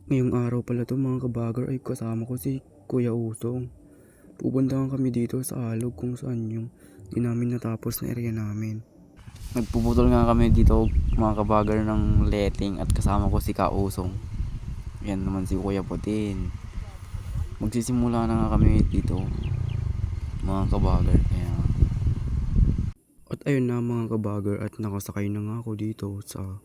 Ngayong araw pala 'to mga ka-vlogger ay kasama ko si Kuya Usong. Pupuntahan kami dito sa Alog kung saan yung di namin natapos na area namin. Nagpuputol nga kami dito mga ka-vlogger ng letting at kasama ko si Ka Usong. Yan naman si Kuya Putin. Magsisimula na nga kami dito mga ka-vlogger. At ayun na mga ka-vlogger at nakasakay na nga ako dito sa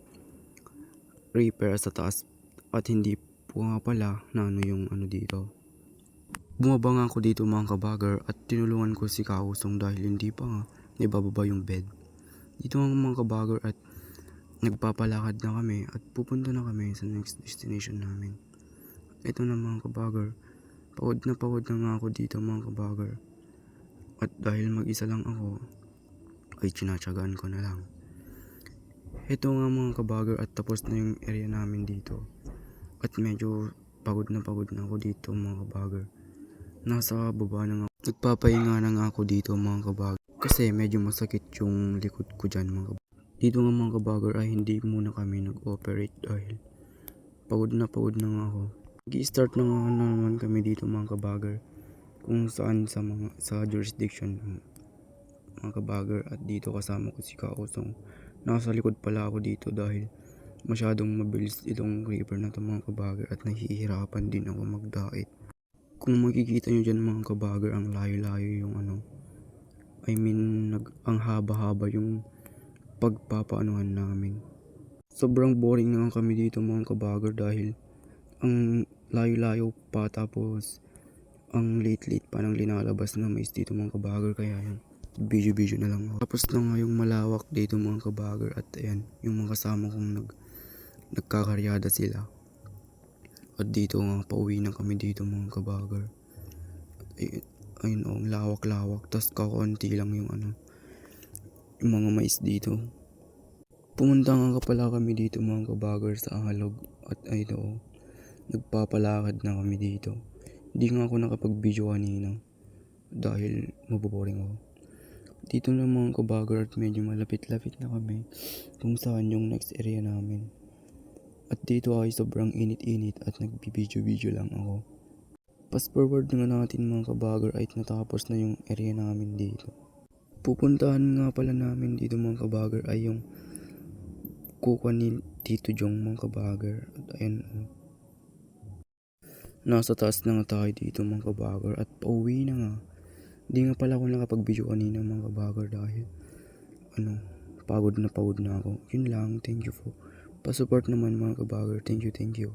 repair sa taas at hindi po nga pala na yung dito. Bumaba nga ako dito mga ka-vlogger at tinulungan ko si Kausong dahil hindi pa nga naibababa yung bed. Dito nga mga ka-vlogger at nagpapalakad na kami at pupunta na kami sa next destination namin. Ito na mga ka-vlogger, pagod na nga ako dito mga ka-vlogger. At dahil mag-isa lang ako ay tsinatsagaan ko na lang. Ito nga mga ka-vlogger at tapos na yung area namin dito. At medyo pagod na ako dito mga ka-vlogger. Nasa baba na nga. Nagpapahinga na nga ako dito mga ka-vlogger. Kasi medyo masakit yung likod ko dyan mga ka-vlogger. Dito nga mga ka-vlogger ay hindi muna kami nag-operate dahil pagod na nga ako. Nag-i-start na nga naman kami dito mga ka-vlogger. Kung saan sa jurisdiction mga ka-vlogger. At dito kasama ko si Kaosong. Nasa likod pala ako dito dahil masyadong mabilis itong creeper na ito mga ka-vlogger at nahihirapan din ako magdait. Kung makikita nyo dyan mga ka-vlogger, ang layo-layo yung ang haba-haba yung pagpapaanuhan namin. Sobrang boring na kami dito mga ka-vlogger dahil ang layo-layo pa tapos ang late-late pa nang linalabas na mais dito mga ka-vlogger, kaya yan video na lang ako. Tapos na nga yung malawak dito mga ka-vlogger at ayan yung mga kasama kong nagkakaryada sila. At dito nga pauwi na kami dito mga ka-vlogger. Ayun ang lawak-lawak tas kakaunti lang yung mga mais dito. Pumunta nga pala kami dito mga ka-vlogger sa Alog at ayun nagpapalakad na kami dito. Hindi nga ako nakapag-video kanina dahil maboboring ako. Dito na mga ka-vlogger at medyo malapit-lapit na kami kung saan yung next area namin. At dito ay sobrang init-init at nagbibideo lang ako. Fast forward nga natin mga ka-vlogger ay natapos na yung area namin dito. Pupuntahan nga pala namin dito mga ka-vlogger ay yung kuka ni Tito Jong mga ka-vlogger. At ayun nasa taas na nga tayo dito mga ka-vlogger at pauwi na nga. Hindi nga pala ako nakapag-video kanina mga ka-vlogger dahil pagod na ako. Yun lang, thank you po. Pa-support naman mga ka-vlogger, thank you.